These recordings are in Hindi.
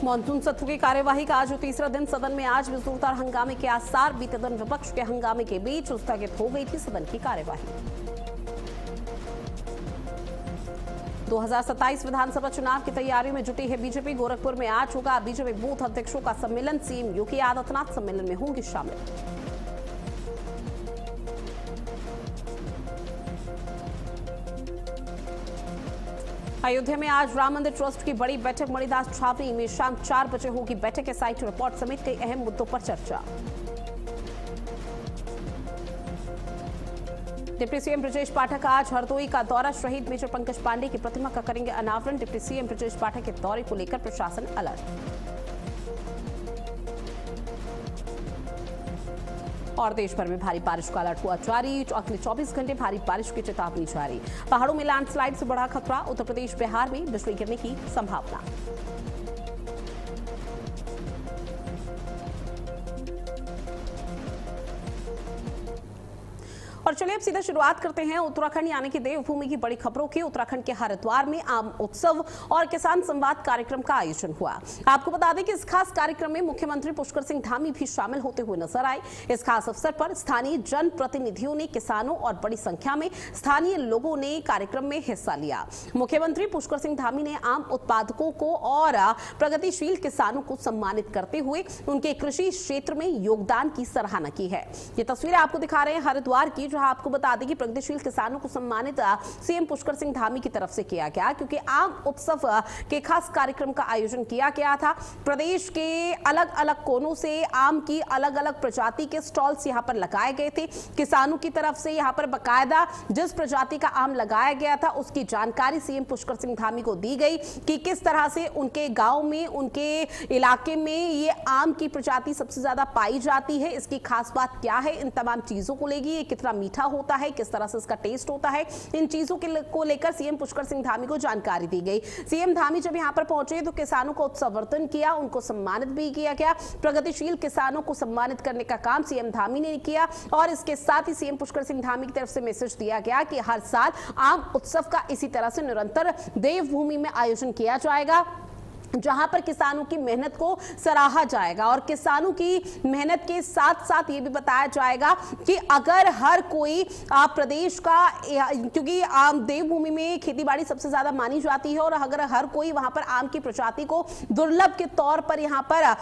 मॉनसून सत्र की कार्यवाही का आज तीसरा दिन सदन में आज भी जोरदार हंगामे के आसार। बीते दिन विपक्ष के हंगामे के बीच स्थगित हो गई थी सदन की कार्यवाही। 2027 विधानसभा चुनाव की तैयारियों में जुटी है बीजेपी। गोरखपुर में आज होगा बीजेपी बूथ अध्यक्षों का सम्मेलन। सीएम योगी आदित्यनाथ सम्मेलन में होंगे शामिल। अयोध्या में आज राम मंदिर ट्रस्ट की बड़ी बैठक। मणिदास छावनी में शाम 4 बजे होगी बैठक। एसआईटी रिपोर्ट समेत कई अहम मुद्दों पर चर्चा। डिप्टी सीएम ब्रजेश पाठक आज हरदोई का दौरा। शहीद मेजर पंकज पांडे की प्रतिमा का करेंगे अनावरण। डिप्टी सीएम ब्रजेश पाठक के दौरे को लेकर प्रशासन अलर्ट। और देश भर में भारी बारिश का अलर्ट हुआ जारी। अगले 24 घंटे भारी बारिश की चेतावनी जारी। पहाड़ों में लैंडस्लाइड से बढ़ा खतरा। उत्तर प्रदेश बिहार में बिजली गिरने की संभावना। और चलिए अब सीधा शुरुआत करते हैं उत्तराखंड यानी कि देवभूमि की बड़ी खबरों की। उत्तराखंड के हरिद्वार में आम उत्सव और किसान संवाद कार्यक्रम का आयोजन हुआ। आपको बता दें कि इस खास कार्यक्रम में मुख्यमंत्री पुष्कर सिंह धामी भी शामिल होते हुए नजर आए। इस खास अवसर पर स्थानीय जनप्रतिनिधियों ने, किसानों और बड़ी संख्या में स्थानीय लोगों ने कार्यक्रम में हिस्सा लिया। मुख्यमंत्री पुष्कर सिंह धामी ने आम उत्पादकों को और प्रगतिशील किसानों को सम्मानित करते हुए उनके कृषि क्षेत्र में योगदान की सराहना की है। ये तस्वीरें आपको दिखा रहे हैं हरिद्वार की, जहां आपको बता दें कि प्रगतिशील किसानों को सम्मानित सीएम पुष्कर सिंह धामी की तरफ से किया गया, क्योंकि आम उत्सव के खास कार्यक्रम का आयोजन किया गया था। प्रदेश के अलग अलग कोनों से आम की अलग अलग प्रजाति के स्टॉल्स यहां पर लगाए गए थे। किसानों की तरफ से यहां पर बकायदा जिस प्रजाति का आम लगाया गया था उसकी जानकारी सीएम पुष्कर सिंह धामी को दी गई कि किस तरह से उनके गांव में, उनके इलाके में ये आम की प्रजाति सबसे ज्यादा पाई जाती है, इसकी खास बात क्या है, इन तमाम चीजों को लेगी, ये कितना मीठा होता है, किस तरह से इसका टेस्ट होता है, इन चीजों को लेकर सीएम पुष्कर सिंह धामी को जानकारी दी गई। सीएम धामी जब यहां पर पहुंचे तो किसानों को उत्सवर्धन किया, उनको सम्मानित भी किया गया। प्रगतिशील किसानों को सम्मानित करने का काम सीएम धामी ने किया और इसके साथ ही सीएम पुष्कर सिंह धामी की तरफ से मैसेज दिया गया कि हर साल आम उत्सव का इसी तरह से निरंतर देवभूमि में आयोजन किया जाएगा, जहां पर किसानों की मेहनत को सराहा जाएगा। और किसानों की मेहनत के साथ साथ ये भी बताया जाएगा कि अगर हर कोई प्रदेश का, क्योंकि देवभूमि में खेतीबाड़ी सबसे ज्यादा मानी जाती है, और अगर हर कोई वहां पर आम की प्रजाति को दुर्लभ के तौर पर यहां पर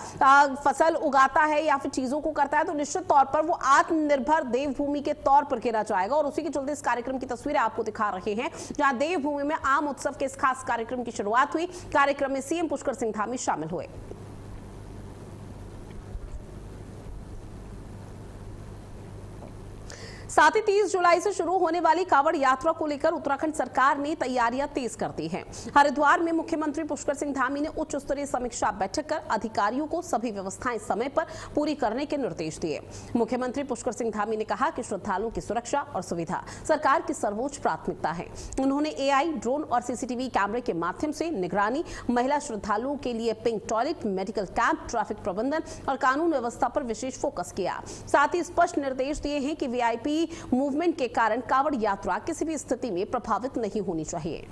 फसल उगाता है या फिर चीजों को करता है, तो निश्चित तौर पर वो आत्मनिर्भर देवभूमि के तौर पर गिना जाएगा। और उसी के चलते इस कार्यक्रम की तस्वीरें आपको दिखा रहे हैं, जहां देवभूमि में आम उत्सव के इस खास कार्यक्रम की शुरुआत हुई। कार्यक्रम में सीएम पुष्कर सिंह धामी शामिल हुए। साथ ही 30 जुलाई से शुरू होने वाली कांवड़ यात्रा को लेकर उत्तराखंड सरकार ने तैयारियां तेज कर दी हैं। हरिद्वार में मुख्यमंत्री पुष्कर सिंह धामी ने उच्च स्तरीय समीक्षा बैठक कर अधिकारियों को सभी व्यवस्थाएं समय पर पूरी करने के निर्देश दिए। मुख्यमंत्री पुष्कर सिंह धामी ने कहा कि श्रद्धालुओं की सुरक्षा और सुविधा सरकार की सर्वोच्च प्राथमिकता है। उन्होंने एआई, ड्रोन और सीसीटीवी कैमरे के माध्यम से निगरानी, महिला श्रद्धालुओं के लिए pink toilet, medical camp, traffic प्रबंधन और कानून व्यवस्था पर विशेष फोकस किया। साथ ही स्पष्ट निर्देश दिए हैं कि वीआईपी मूवमेंट के कारण कांवड़ यात्रा किसी भी स्थिति में प्रभावित नहीं होनी चाहिए।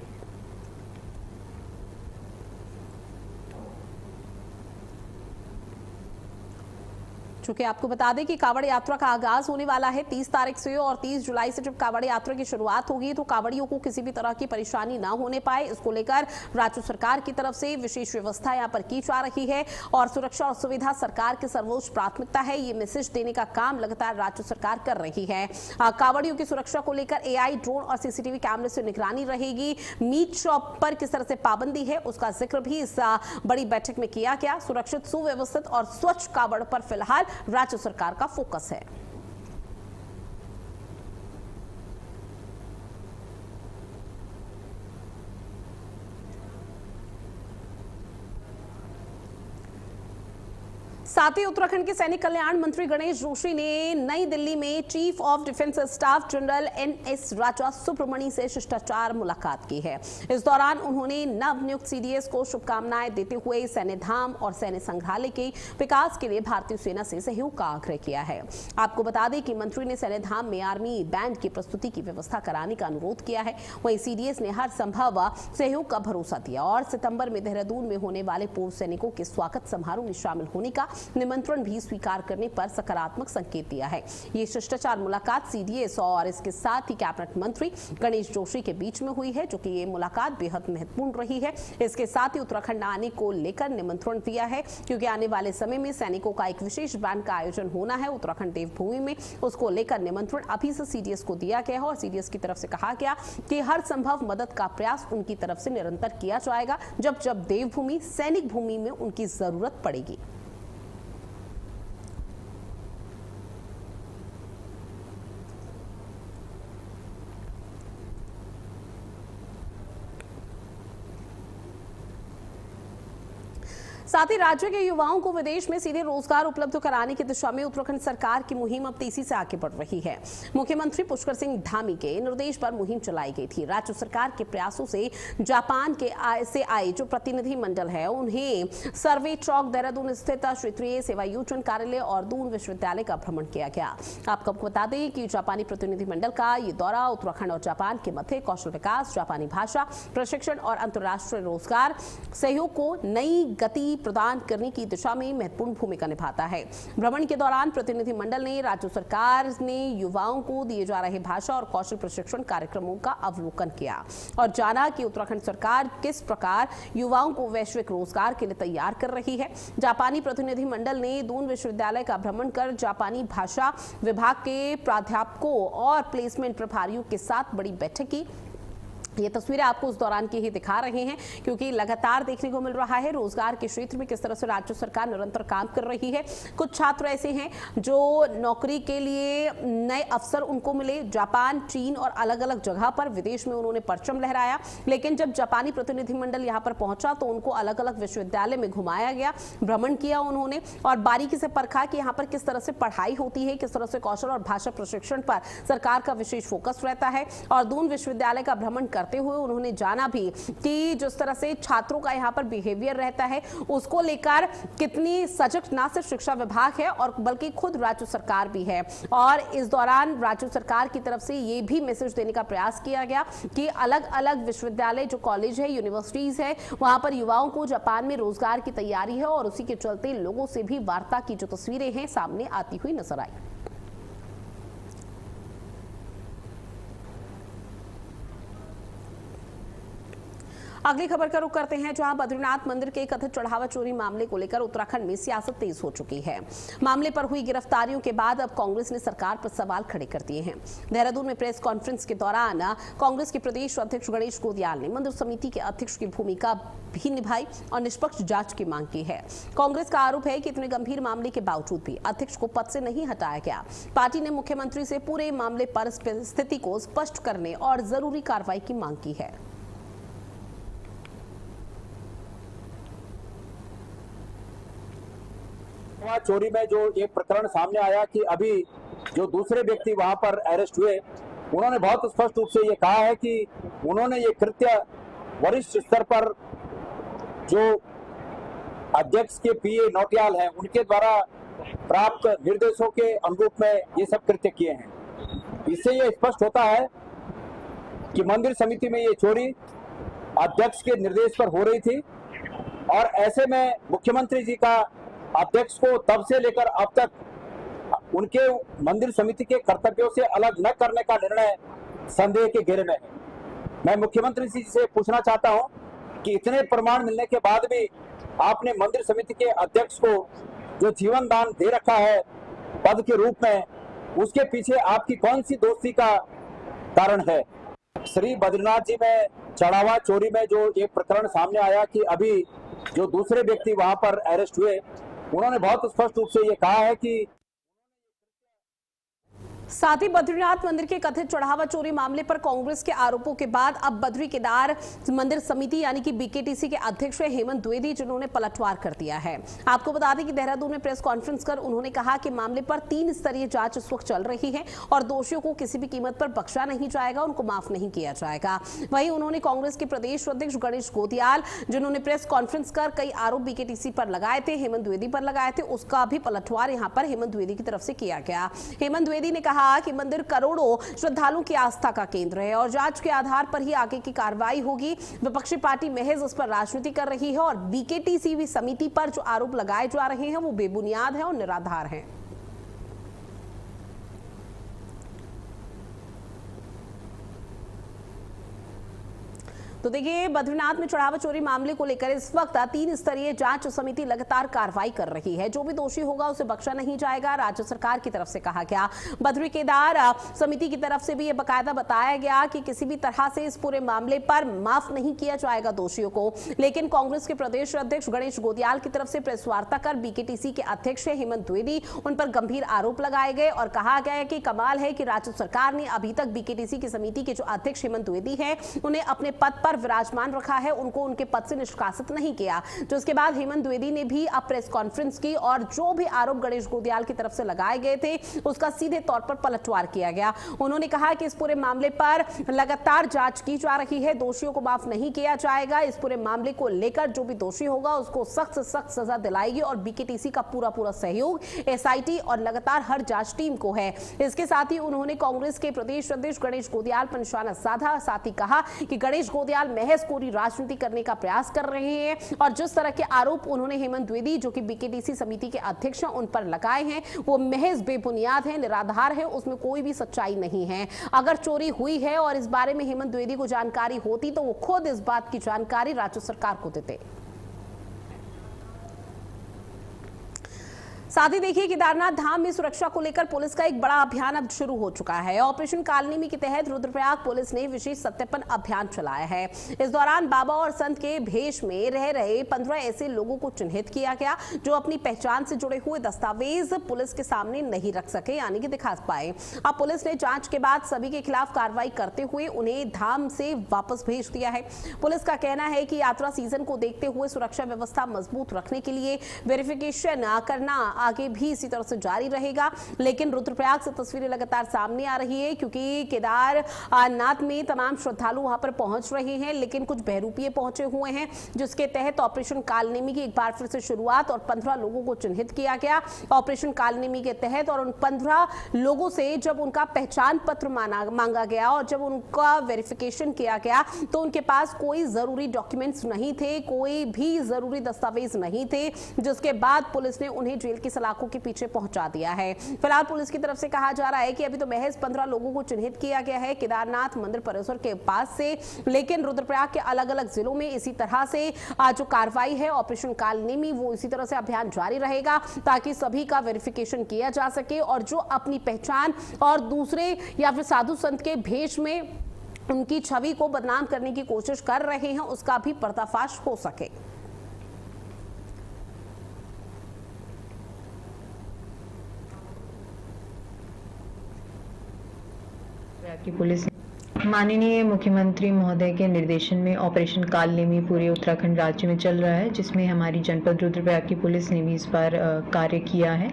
चूंकि आपको बता दें कि कांवड़ यात्रा का आगाज होने वाला है 30 तारीख से, और 30 जुलाई से जब कांवड़ यात्रा की शुरुआत होगी तो कांवड़ियों को किसी भी तरह की परेशानी ना होने पाए, इसको लेकर राज्य सरकार की तरफ से विशेष व्यवस्था यहां पर की जा रही है। और सुरक्षा और सुविधा सरकार की सर्वोच्च प्राथमिकता है, ये मैसेज देने का काम लगातार राज्य सरकार कर रही है। कांवड़ियों की सुरक्षा को लेकर एआई, ड्रोन और सीसीटीवी कैमरे से निगरानी रहेगी। मीट शॉप पर किस तरह से पाबंदी है उसका जिक्र भी इस बड़ी बैठक में किया गया। सुरक्षित, सुव्यवस्थित और स्वच्छ कांवड़ पर फिलहाल राज्य सरकार का फोकस है। साथ ही उत्तराखंड के सैनिक कल्याण मंत्री गणेश जोशी ने नई दिल्ली में chief of defence staff general NS Raja Subramani से शिष्टाचार मुलाकात की है। इस दौरान उन्होंने नवनियुक्त सीडीएस को शुभकामनाएं देते हुए सैन्य धाम और सैन्य संग्रहालय के विकास के लिए भारतीय सेना से सहयोग का आग्रह किया है। आपको बता दें कि मंत्री ने सैन्य धाम में आर्मी बैंड की प्रस्तुति की व्यवस्था कराने का अनुरोध किया है। वहीं सीडीएस ने हर संभव सहयोग का भरोसा दिया और सितंबर में देहरादून में होने वाले पूर्व सैनिकों के स्वागत समारोह में शामिल होने का निमंत्रण भी स्वीकार करने पर सकारात्मक संकेत दिया है। ये शिष्टाचार मुलाकात सीडीएस और इसके साथ ही कैबिनेट मंत्री गणेश जोशी के बीच में हुई है, जो कि ये मुलाकात बेहद महत्वपूर्ण रही है। इसके साथ ही उत्तराखंड आने को लेकर निमंत्रण दिया है, क्योंकि आने वाले समय में सैनिकों का एक विशेष बैंड का आयोजन होना है उत्तराखंड देवभूमि में। उसको लेकर निमंत्रण अभी से सीडीएस को दिया गया है और सीडीएस की तरफ से कहा गया कि हर संभव मदद का प्रयास उनकी तरफ से निरंतर किया जाएगा जब जब देवभूमि सैनिक भूमि में उनकी जरूरत पड़ेगी। साथ ही राज्य के युवाओं को विदेश में सीधे रोजगार उपलब्ध कराने की दिशा में उत्तराखंड सरकार की मुहिम अब तेजी से आगे बढ़ रही है। मुख्यमंत्री पुष्कर सिंह धामी के निर्देश पर मुहिम चलाई गई थी। राज्य सरकार के प्रयासों से जापान से आए जो प्रतिनिधि मंडल है, उन्हें सर्वे चौक देहरादून स्थित क्षेत्रीय सेवायोजन कार्यालय और दून विश्वविद्यालय का भ्रमण किया गया। आपको बता दें कि जापानी प्रतिनिधि मंडल का ये दौरा उत्तराखंड और जापान के मध्य कौशल विकास, जापानी भाषा प्रशिक्षण और अंतर्राष्ट्रीय रोजगार सहयोग को नई गति प्रदान करने की दिशा में महत्वपूर्ण भूमिका निभाता है। भ्रमण के दौरान प्रतिनिधि मंडल ने राज्य सरकार ने युवाओं को दिए जा रहे भाषा और कौशल प्रशिक्षण कार्यक्रमों का अवलोकन किया और जाना कि उत्तराखंड सरकार किस प्रकार युवाओं को वैश्विक रोजगार के लिए तैयार कर रही है। जापानी प्रतिनिधि मंडल ने दून विश्वविद्यालय का भ्रमण कर जापानी भाषा विभाग के प्राध्यापकों और प्लेसमेंट प्रभारियों के साथ बड़ी बैठक की। ये तस्वीरें आपको उस दौरान की ही दिखा रहे हैं, क्योंकि लगातार देखने को मिल रहा है रोजगार के क्षेत्र में किस तरह से राज्य सरकार निरंतर काम कर रही है। कुछ छात्र ऐसे हैं जो नौकरी के लिए नए अवसर उनको मिले, जापान, चीन और अलग अलग जगह पर विदेश में उन्होंने परचम लहराया, लेकिन जब जापानी प्रतिनिधिमंडल यहाँ पर पहुंचा तो उनको अलग अलग विश्वविद्यालय में घुमाया गया, भ्रमण किया उन्होंने और बारीकी से परखा कि यहाँ पर किस तरह से पढ़ाई होती है, किस तरह से कौशल और भाषा प्रशिक्षण पर सरकार का विशेष फोकस रहता है। और दून विश्वविद्यालय का भ्रमण करते हुए उन्होंने जाना भी कि जिस तरह से छात्रों का यहाँ पर बिहेवियर रहता है उसको लेकर कितनी सजग ना सिर्फ शिक्षा विभाग है और बल्कि खुद राज्य सरकार भी है। और इस दौरान राज्य सरकार की तरफ से ये भी मैसेज देने का प्रयास किया गया कि अलग अलग विश्वविद्यालय जो कॉलेज है, यूनिवर्सिटीज है, वहां पर युवाओं को जापान में रोजगार की तैयारी है और उसी के चलते लोगों से भी वार्ता की जो तस्वीरें हैं सामने आती हुई नजर आई। अगली खबर का रुख करते हैं, जहां बद्रीनाथ मंदिर के कथित चढ़ावा चोरी मामले को लेकर उत्तराखंड में सियासत तेज हो चुकी है। मामले पर हुई गिरफ्तारियों के बाद अब कांग्रेस ने सरकार पर सवाल खड़े कर दिए हैं। देहरादून में प्रेस कॉन्फ्रेंस के दौरान कांग्रेस के प्रदेश अध्यक्ष गणेश गोदियाल ने मंदिर समिति के अध्यक्ष की भूमिका भी निभाई और निष्पक्ष जांच की मांग की है। कांग्रेस का आरोप है कि इतने गंभीर मामले के बावजूद भी अध्यक्ष को पद से नहीं हटाया गया। पार्टी ने मुख्यमंत्री से पूरे मामले पर स्थिति को स्पष्ट करने और जरूरी कार्रवाई की मांग की है। चोरी में जो एक प्रकरण सामने आया कि अभी जो दूसरे व्यक्ति वहां पर अरेस्ट हुए, उन्होंने बहुत स्पष्ट रूप से ये कहा है कि उन्होंने ये कृत्य वरिष्ठ स्तर पर जो अध्यक्ष के पीए नौटियाल हैं उनके द्वारा प्राप्त निर्देशों के अनुरूप में ये सब कृत्य किए हैं। इससे ये स्पष्ट होता है कि मंदिर समिति में ये चोरी अध्यक्ष के निर्देश पर हो रही थी और ऐसे में मुख्यमंत्री जी का अध्यक्ष को तब से लेकर अब तक उनके मंदिर समिति के कर्तव्यों से अलग न करने का निर्णय संदेह के घेरे में है। मैं मुख्यमंत्री जी से पूछना चाहता हूं कि इतने प्रमाण मिलने के बाद भी आपने मंदिर समिति के अध्यक्ष को जो जीवन दान दे रखा है पद के रूप में, उसके पीछे आपकी कौन सी दोस्ती का कारण है। श्री बद्रीनाथ जी में चढ़ावा चोरी में जो एक प्रकरण सामने आया कि अभी जो दूसरे व्यक्ति वहां पर अरेस्ट हुए, उन्होंने बहुत स्पष्ट रूप से ये कहा है कि साथ ही बद्रीनाथ मंदिर के कथित चढ़ावा चोरी मामले पर कांग्रेस के आरोपों के बाद अब बद्री केदार मंदिर समिति यानी कि बीकेटीसी के अध्यक्ष हेमंत द्विवेदी जिन्होंने पलटवार कर दिया है। आपको बता दें कि देहरादून में प्रेस कॉन्फ्रेंस कर उन्होंने कहा कि मामले पर 3 स्तरीय जांच इस वक्त चल रही है और दोषियों को किसी भी कीमत पर बख्शा नहीं जाएगा, उनको माफ नहीं किया जाएगा। वहीं उन्होंने कांग्रेस के प्रदेश अध्यक्ष गणेश गोदियाल जिन्होंने प्रेस कॉन्फ्रेंस कर कई आरोप बीकेटीसी पर लगाए थे, हेमंत द्विवेदी पर लगाए थे, उसका भी पलटवार यहां पर हेमंत द्विवेदी की तरफ से किया गया। हेमंत द्विवेदी ने कहा कि मंदिर करोड़ों श्रद्धालुओं की आस्था का केंद्र है और जांच के आधार पर ही आगे की कार्रवाई होगी। विपक्षी पार्टी महज उस पर राजनीति कर रही है और बीकेटीसी समिति पर जो आरोप लगाए जा रहे हैं वो बेबुनियाद है और निराधार है। तो देखिए, बद्रीनाथ में चढ़ावा चोरी मामले को लेकर इस वक्त 3 स्तरीय जांच समिति लगातार कार्रवाई कर रही है। जो भी दोषी होगा उसे बख्शा नहीं जाएगा, राज्य सरकार की तरफ से कहा गया। बद्री केदार समिति की तरफ से भी यह बाकायदा बताया गया कि किसी भी तरह से इस पूरे मामले पर माफ नहीं किया जाएगा दोषियों को। लेकिन कांग्रेस के प्रदेश अध्यक्ष गणेश गोदियाल की तरफ से प्रेस वार्ता कर बीकेटीसी के अध्यक्ष हेमंत द्विवेदी उन पर गंभीर आरोप लगाए गए और कहा गया कि कमाल है कि राज्य सरकार ने अभी तक बीकेटीसी की समिति के जो अध्यक्ष हेमंत द्विवेदी है उन्हें अपने पद पर विराजमान रखा है, उनको उनके पद से निष्कासित नहीं किया। तो इसके बाद हेमंत द्विवेदी ने भी अब प्रेस कॉन्फ्रेंस की और जो भी आरोप गणेश गोदियाल की तरफ से लगाए गए थे उसका सीधे तौर पर पलटवार किया गया। उन्होंने कहा कि इस पूरे मामले पर लगातार जांच की जा रही है, दोषियों को माफ नहीं किया जाएगा। इस पूरे मामले को लेकर जो भी दोषी होगा उसको सख्त से सख्त सजा दिलाएगी और बीकेटीसी का पूरा सहयोग एसआईटी और लगातार हर जांच टीम को है। इसके साथ ही उन्होंने कांग्रेस के प्रदेश अध्यक्ष गणेश गोदियाल पर निशाना साधा, साथ ही कहा कि गणेश गोदियाल महज कोरी राजनीति करने का प्रयास कर रहे हैं और जिस तरह के आरोप उन्होंने हेमंत द्विवेदी जो कि बीकेटीसी समिति के अध्यक्ष हैं उन पर लगाए हैं वो महज बेबुनियाद है, निराधार है, उसमें कोई भी सच्चाई नहीं है। अगर चोरी हुई है और इस बारे में हेमंत द्विवेदी को जानकारी होती तो वो खुद इस बात की जानकारी राज्य सरकार को देते। साथ ही देखिए, केदारनाथ धाम में सुरक्षा को लेकर पुलिस का एक बड़ा अभियान अब शुरू हो चुका है। ऑपरेशन कालनेमी के तहत रुद्रप्रयाग पुलिस ने विशेष सत्यापन अभियान चलाया है। इस दौरान बाबा और संत के भेष में रह रहे 15 ऐसे लोगों को चिन्हित किया गया जो अपनी पहचान से जुड़े हुए दस्तावेज पुलिस के सामने नहीं रख सके यानी कि दिखा पाए। अब पुलिस ने जांच के बाद सभी के खिलाफ कार्रवाई करते हुए उन्हें धाम से वापस भेज दिया है। पुलिस का कहना है कि यात्रा सीजन को देखते हुए सुरक्षा व्यवस्था मजबूत रखने के लिए वेरिफिकेशन करना आगे भी इसी तरह से जारी रहेगा। लेकिन रुद्रप्रयाग से तस्वीरें लगातार सामने आ रही है क्योंकि केदारनाथ में तमाम श्रद्धालु वहां पर पहुंच रहे हैं, लेकिन कुछ बहरूपिये पहुंचे हुए हैं जिसके तहत ऑपरेशन कालनेमी की एक बार फिर से शुरुआत और 15 लोगों को चिन्हित किया गया ऑपरेशन कालनेमी के तहत। और उन 15 लोगों से जब उनका पहचान पत्र मांगा गया और जब उनका वेरिफिकेशन किया गया तो उनके पास कोई जरूरी डॉक्यूमेंट्स नहीं थे, कोई भी जरूरी दस्तावेज नहीं थे, जिसके बाद पुलिस ने उन्हें जेल की सलाखों के पीछे पहुंचा दिया है। फिलहाल पुलिस की तरफ से कहा जा रहा है कि अभी तो महज 15 लोगों को चिन्हित किया गया है केदारनाथ मंदिर परिसर के पास से, लेकिन रुद्रप्रयाग के अलग अलग जिलों में इसी तरह से जो कार्रवाई है ऑपरेशन कालनेमी वो इसी तरह से अभियान जारी रहेगा ताकि सभी का वेरिफिकेशन किया जा सके और जो अपनी पहचान और दूसरे या फिर साधु संत के भेष में उनकी छवि को बदनाम करने की कोशिश कर रहे हैं उसका भी पर्दाफाश हो सके। की पुलिस माननीय मुख्यमंत्री महोदय के निर्देशन में ऑपरेशन कालनेमी पूरे उत्तराखंड राज्य में चल रहा है, जिसमें हमारी जनपद रुद्रप्रयाग की पुलिस ने भी इस बार कार्य किया है।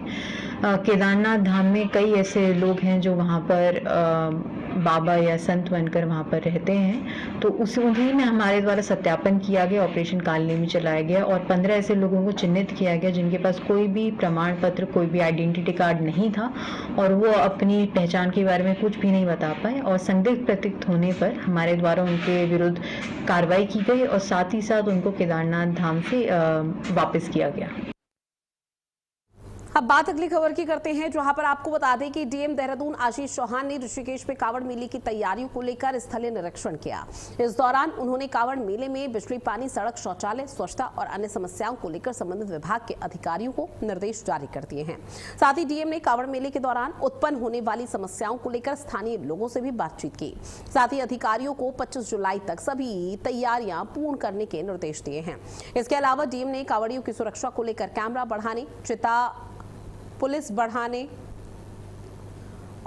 केदारनाथ धाम में कई ऐसे लोग हैं जो वहाँ पर बाबा या संत बनकर वहाँ पर रहते हैं, तो उन्हीं में हमारे द्वारा सत्यापन किया गया, ऑपरेशन कालनेमी चलाया गया और 15 ऐसे लोगों को चिन्हित किया गया जिनके पास कोई भी प्रमाण पत्र, कोई भी आइडेंटिटी कार्ड नहीं था और वो अपनी पहचान के बारे में कुछ भी नहीं बता पाए और संदिग्ध प्रतीत होने पर हमारे द्वारा उनके विरुद्ध कार्रवाई की गई और साथ ही साथ उनको केदारनाथ धाम से वापस किया गया। अब बात अगली खबर की करते हैं, जहां पर आपको बता दें कि डीएम देहरादून आशीष चौहान ने ऋषिकेश में कांवड़ मेले की तैयारियों को लेकर स्थलीय निरीक्षण किया। इस दौरान उन्होंने कांवड़ मेले में बिजली, पानी, सड़क, शौचालय, स्वच्छता और अन्य समस्याओं को लेकर संबंधित विभाग के अधिकारियों को निर्देश जारी कर दिए हैं। साथ ही डीएम ने कांवड़ मेले के दौरान उत्पन्न होने वाली समस्याओं को लेकर स्थानीय लोगों से भी बातचीत की। साथ ही अधिकारियों को 25 जुलाई तक सभी तैयारियां पूर्ण करने के निर्देश दिए हैं। इसके अलावा डीएम ने कांवड़ियों की सुरक्षा को लेकर कैमरा बढ़ाने, चिता पुलिस बढ़ाने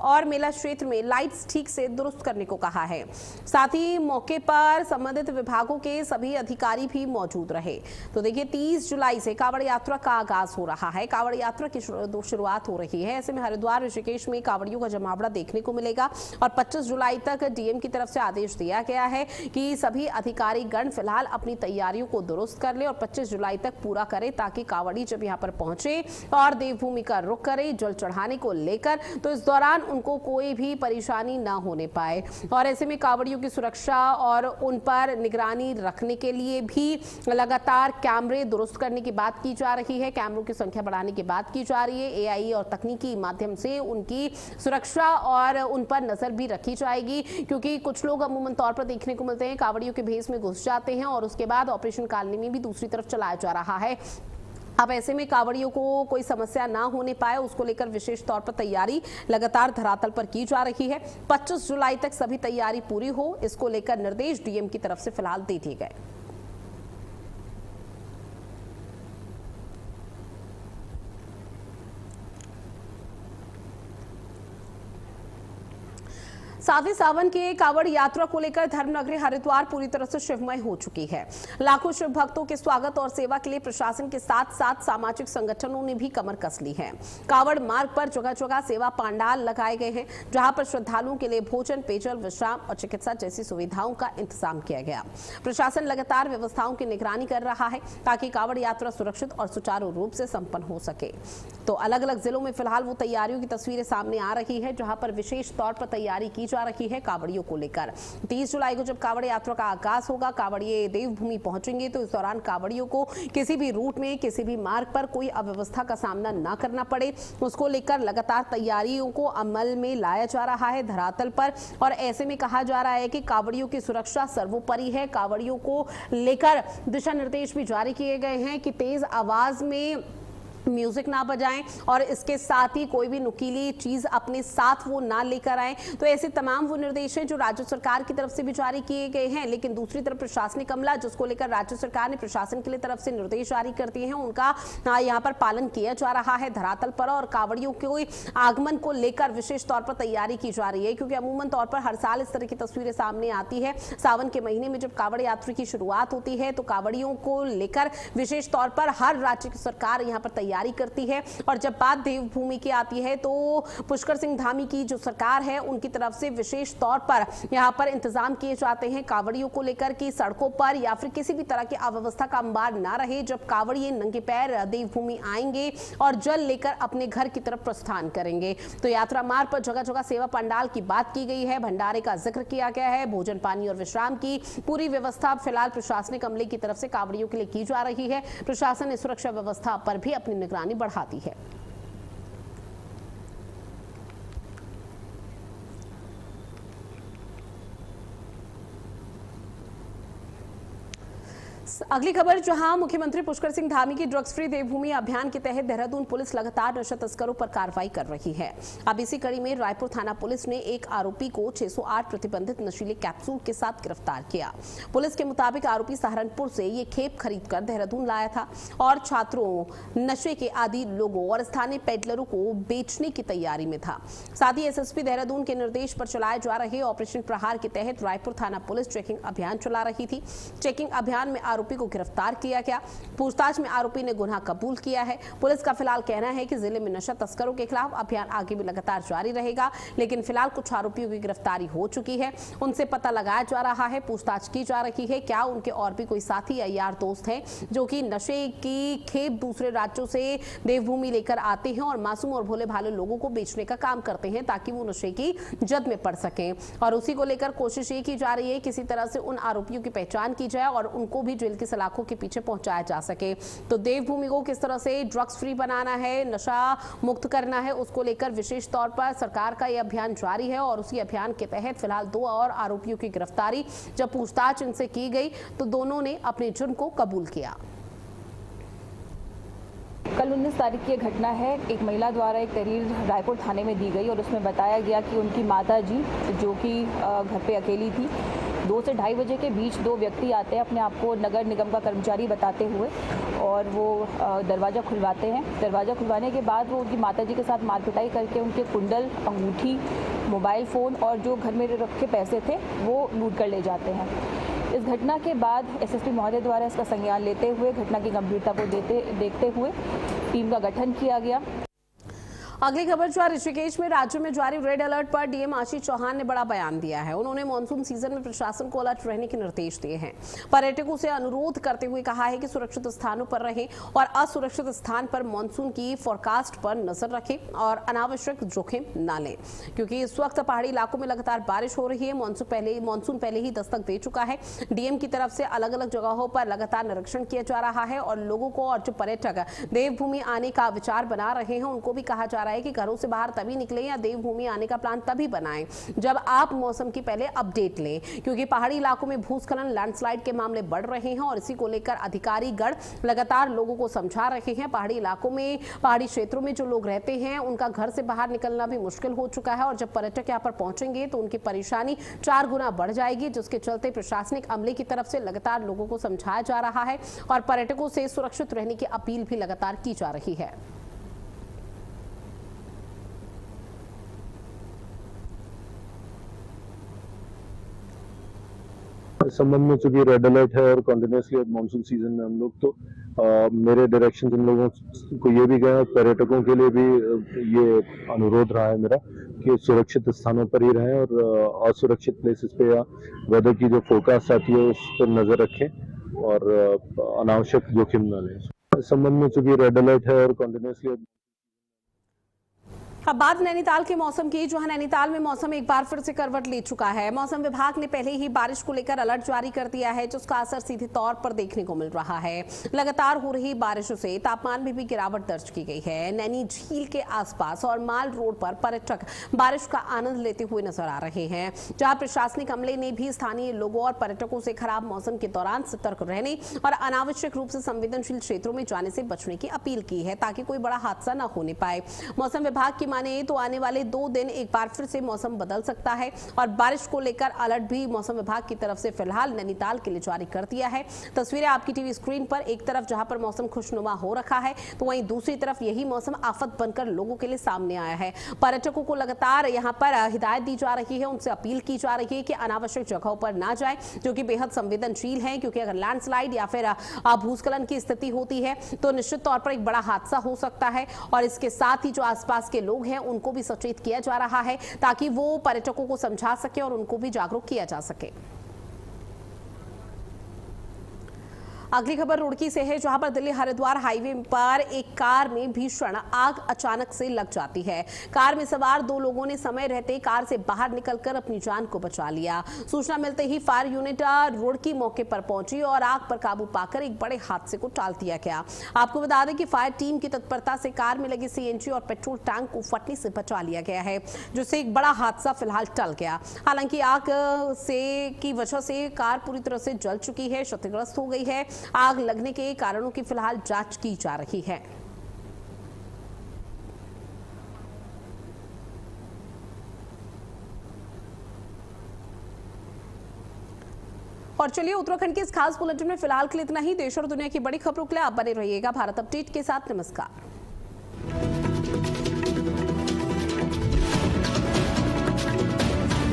और मेला क्षेत्र में लाइट्स ठीक से दुरुस्त करने को कहा है। साथ ही मौके पर संबंधित विभागों के सभी अधिकारी भी मौजूद रहे। तो देखिए 30 जुलाई से कांवड़ यात्रा का आगाज हो रहा है। कांवड़ यात्रा की शुरुआत हो रही है। ऐसे में हरिद्वार ऋषिकेश में कांवड़ियों का जमावड़ा देखने को मिलेगा और 25 जुलाई तक डीएम की तरफ से आदेश दिया गया है कि सभी अधिकारी गण फिलहाल अपनी तैयारियों को दुरुस्त कर ले और 25 जुलाई तक पूरा करें, ताकि कांवड़ी जब यहां पर पहुंचे और देवभूमि का रुख करे जल चढ़ाने को लेकर, तो इस दौरान उनको कोई भी परेशानी ना होने पाए। और ऐसे में कांवड़ियों की सुरक्षा और उन पर निगरानी रखने के लिए भी लगातार कैमरे दुरुस्त करने की बात की जा रही है। कैमरों की संख्या बढ़ाने की बात की जा रही है। एआई और तकनीकी माध्यम से उनकी सुरक्षा और उन पर नजर भी रखी जाएगी, क्योंकि कुछ लोग अमूमन तौर पर देखने को मिलते हैं कांवड़ियों के भेष में घुस जाते हैं और उसके बाद ऑपरेशन कालनी में भी दूसरी तरफ चलाया जा रहा है। अब ऐसे में कांवड़ियों को कोई समस्या ना होने पाए, उसको लेकर विशेष तौर पर तैयारी लगातार धरातल पर की जा रही है। 25 जुलाई तक सभी तैयारी पूरी हो, इसको लेकर निर्देश डीएम की तरफ से फिलहाल दे दिए गए। साथ ही सावन के कांवड़ यात्रा को लेकर धर्मनगरी हरिद्वार पूरी तरह से शिवमय हो चुकी है। लाखों शिव भक्तों के स्वागत और सेवा के लिए प्रशासन के साथ साथ सामाजिक संगठनों ने भी कमर कस ली है। कांवड़ मार्ग पर जगह जगह सेवा पांडाल लगाए गए हैं, जहां पर श्रद्धालुओं के लिए भोजन, पेयजल, विश्राम और चिकित्सा जैसी सुविधाओं का इंतजाम किया गया। प्रशासन लगातार व्यवस्थाओं की निगरानी कर रहा है ताकि कांवड़ यात्रा सुरक्षित और सुचारू रूप से संपन्न हो सके। तो अलग अलग जिलों में फिलहाल वो तैयारियों की तस्वीरें सामने आ रही है, जहां पर विशेष तौर पर तैयारी की जा रही है कांवड़ियों को लेकर। 30 जुलाई को जब कांवड़ यात्रा का आगाज होगा, कांवड़िये देवभूमि पहुंचेंगे, तो इस दौरान कांवड़ियों को किसी भी रूट में, किसी भी मार्ग पर कोई अव्यवस्था का सामना ना करना पड़े, उसको लेकर लगातार तैयारियों को अमल में लाया जा रहा है धरातल पर। और ऐसे में कहा जा रहा है कि कांवड़ियों की सुरक्षा सर्वोपरि है। कांवड़ियों को लेकर दिशा निर्देश भी जारी किए गए हैं कि तेज आवाज में म्यूजिक ना बजाएं और इसके साथ ही कोई भी नुकीली चीज अपने साथ वो ना लेकर आए। तो ऐसे तमाम वो निर्देश हैं जो राज्य सरकार की तरफ से भी जारी किए गए हैं। लेकिन दूसरी तरफ प्रशासनिक अमला, जिसको लेकर राज्य सरकार ने प्रशासन के लिए तरफ से निर्देश जारी कर दिए हैं, उनका यहाँ पर पालन किया जा रहा है धरातल पर। और कांवड़ियों के आगमन को लेकर विशेष तौर पर तैयारी की जा रही है, क्योंकि अमूमन तौर पर हर साल इस तरह की तस्वीरें सामने आती है। सावन के महीने में जब कांवड़ यात्रा की शुरुआत होती है, तो कांवड़ियों को लेकर विशेष तौर पर हर राज्य की सरकार यहाँ पर तैयारी करती है। और जब बात देवभूमि की आती है, तो पुष्कर सिंह धामी की जो सरकार है, उनकी तरफ से विशेष तौर पर यहां पर इंतजाम किए जाते हैं कांवड़ियों को लेकर कि सड़कों पर या फिर किसी भी तरह की अव्यवस्था का अंबार ना रहे जब कांवड़िये नंगे पैर देवभूमि आएंगे और जल लेकर अपने घर की तरफ प्रस्थान करेंगे। तो यात्रा मार्ग पर जगह जगह सेवा पंडाल की बात की गई है, भंडारे का जिक्र किया गया है, भोजन, पानी और विश्राम की पूरी व्यवस्था फिलहाल प्रशासनिक अमले की तरफ से कांवड़ियों के लिए की जा रही है। प्रशासन ने सुरक्षा व्यवस्था पर भी अपनी निगरानी बढ़ा दी है। अगली खबर, जहां मुख्यमंत्री पुष्कर सिंह धामी की ड्रग्स फ्री देवभूमि अभियान के तहत देहरादून पुलिस लगातार नशा तस्करों पर कार्रवाई कर रही है। अब इसी कड़ी में रायपुर थाना पुलिस ने एक आरोपी को 608 प्रतिबंधित नशीले कैप्सूल के साथ गिरफ्तार किया। पुलिस के मुताबिक आरोपी सहारनपुर से ये खेप खरीदकर देहरादून लाया था और छात्रों, नशे के आदी लोगों और स्थानीय पेडलरों को बेचने की तैयारी में था। साथ ही एसएसपी देहरादून के निर्देश पर चलाए जा रहे ऑपरेशन प्रहार के तहत रायपुर थाना पुलिस चेकिंग अभियान चला रही थी। चेकिंग अभियान में आरोपी को गिरफ्तार किया गया। पूछताछ में आरोपी ने गुनाह कबूल किया है। पुलिस का फिलहाल कहना है कि जिले में नशा तस्करों के खिलाफ अभियान आगे भी लगातार जारी रहेगा, लेकिन फिलहाल कुछ आरोपियों की गिरफ्तारी हो चुकी है। उनसे पता लगाया जा रहा है, पूछताछ की जा रही है क्या उनके और भी कोई साथी या यार दोस्त हैं जो कि नशे की खेप दूसरे राज्यों से देवभूमि लेकर आते हैं और मासूम और भोले भाले लोगों को बेचने का काम करते हैं ताकि वो नशे की जद में पड़ सकें। और उसी को लेकर कोशिश ये की जा रही है किसी तरह से उन आरोपियों की पहचान की जाए और उनको भी जेल की सलाखों के पीछे पहुंचाया जा सके। तो देवभूमि को किस तरह से ड्रग्स फ्री बनाना है, नशा मुक्त करना है, उसको लेकर विशेष तौर पर सरकार का यह अभियान जारी है। और उसी अभियान के तहत फिलहाल 2 और आरोपियों की गिरफ्तारी, जब पूछताछ इनसे की गई तो दोनों ने अपने जुर्म को कबूल किया। कल 19 तारीख की यह घटना है। एक महिला द्वारा एक तहरीर रायपुर थाने में दी गई और उसमें बताया गया कि उनकी माता जी, जो कि घर पे अकेली थी, 2 से 2:30 बजे के बीच 2 व्यक्ति आते हैं अपने आप को नगर निगम का कर्मचारी बताते हुए और वो दरवाज़ा खुलवाते हैं। दरवाज़ा खुलवाने के बाद वो उनकी माताजी के साथ मारपिटाई करके उनके कुंडल, अंगूठी, मोबाइल फ़ोन और जो घर में रखे पैसे थे वो लूट कर ले जाते हैं। इस घटना के बाद एसएसपी महोदय द्वारा इसका संज्ञान लेते हुए घटना की गंभीरता को देखते हुए टीम का गठन किया गया। अगली खबर जो है ऋषिकेश में राज्य में जारी रेड अलर्ट पर डीएम आशीष चौहान ने बड़ा बयान दिया है। उन्होंने मानसून सीजन में प्रशासन को अलर्ट रहने के निर्देश दिए हैं। पर्यटकों से अनुरोध करते हुए कहा है कि सुरक्षित स्थानों पर रहें और असुरक्षित स्थान पर मानसून की फोरकास्ट पर नजर रखें और अनावश्यक जोखिम न लें, क्योंकि इस वक्त पहाड़ी इलाकों में लगातार बारिश हो रही है। मानसून पहले ही दस्तक दे चुका है। डीएम की तरफ से अलग अलग जगहों पर लगातार निरीक्षण किया जा रहा है और लोगों को और जो पर्यटक देवभूमि आने का विचार बना रहे हैं उनको भी कहा जा रहा है कि घरों से बाहर तभी निकलें या देवभूमि आने का प्लान तभी बनाएं जब आप मौसम की पहले अपडेट लें, क्योंकि पहाड़ी इलाकों में भूस्खलन, लैंडस्लाइड के मामले बढ़ रहे हैं और इसी को लेकर अधिकारीगण लगातार लोगों को समझा रहे हैं। पहाड़ी इलाकों में, पहाड़ी क्षेत्रों में जो लोग रहते हैं उनका घर से बाहर निकलना भी मुश्किल हो चुका है और जब पर्यटक यहाँ पर पहुंचेंगे तो उनकी परेशानी 4 गुना बढ़ जाएगी, जिसके चलते प्रशासनिक अमले की तरफ से लगातार लोगों को समझाया जा रहा है और पर्यटकों से सुरक्षित रहने की अपील भी लगातार की जा रही है। इस संबंध में चूंकि रेड अलर्ट है और कंटिन्यूसली मानसून सीजन में हम लोग तो मेरे डायरेक्शन हम लोगों को ये भी गए, पर्यटकों के लिए भी ये अनुरोध रहा है मेरा कि सुरक्षित स्थानों पर ही रहें और असुरक्षित प्लेसेस पे या वेदर की जो फोरकास्ट आती है उस पर नजर रखें और अनावश्यक जोखिम न लें। इस संबंध में चूंकि रेड अलर्ट है और कंटिन्यूसली अब बात नैनीताल के मौसम की, जो है नैनीताल में मौसम एक बार फिर से करवट ले चुका है। मौसम विभाग ने पहले ही बारिश को लेकर अलर्ट जारी कर दिया है, जिसका असर सीधे तौर पर देखने को मिल रहा है। लगातार हो रही बारिशों से तापमान में भी गिरावट दर्ज की गई है। नैनी झील के आसपास और माल रोड पर पर्यटक बारिश का आनंद लेते हुए नजर आ रहे हैं, जहां प्रशासनिक अमले ने भी स्थानीय लोगों और पर्यटकों से खराब मौसम के दौरान सतर्क रहने और अनावश्यक रूप से संवेदनशील क्षेत्रों में जाने से बचने की अपील की है, ताकि कोई बड़ा हादसा न होने पाए। मौसम विभाग की माने तो आने वाले 2 दिन एक बार फिर से मौसम बदल सकता है और बारिश को लेकर अलर्ट भी मौसम विभाग की तरफ से फिलहाल नैनीताल के लिए जारी कर दिया है। तस्वीरें आपकी टीवी स्क्रीन पर, एक तरफ जहां पर मौसम खुशनुमा हो रखा है तो वहीं दूसरी तरफ यही मौसम आफत बनकर लोगों के लिए सामने आया है। पर्यटकों को लगातार यहां पर हिदायत दी जा रही है, उनसे अपील की जा रही है कि अनावश्यक जगहों पर ना जाएं, जो कि बेहद संवेदनशील है, क्योंकि अगर लैंडस्लाइड या फिर भूस्खलन की स्थिति होती है तो निश्चित तौर पर एक बड़ा हादसा हो सकता है और इसके साथ ही जो आसपास के लोग हैं उनको भी सचेत किया जा रहा है ताकि वो पर्यटकों को समझा सके और उनको भी जागरूक किया जा सके। अगली खबर रुड़की से है, जहां पर दिल्ली हरिद्वार हाईवे पर एक कार में भीषण आग अचानक से लग जाती है। कार में सवार 2 लोगों ने समय रहते कार से बाहर निकलकर अपनी जान को बचा लिया। सूचना मिलते ही फायर यूनिट रुड़की मौके पर पहुंची और आग पर काबू पाकर एक बड़े हादसे को टाल दिया गया। आपको बता दें कि फायर टीम की तत्परता से कार में लगे सीएनजी और पेट्रोल टैंक को फटने से बचा लिया गया है, जिससे एक बड़ा हादसा फिलहाल टल गया। हालांकि आग की वजह से कार पूरी तरह से जल चुकी है, क्षतिग्रस्त हो गई है। आग लगने के कारणों की फिलहाल जांच की जा रही है। और चलिए उत्तराखंड के इस खास बुलेटिन में फिलहाल के लिए इतना ही। देश और दुनिया की बड़ी खबरों के लिए आप बने रहिएगा भारत अपडेट के साथ। नमस्कार।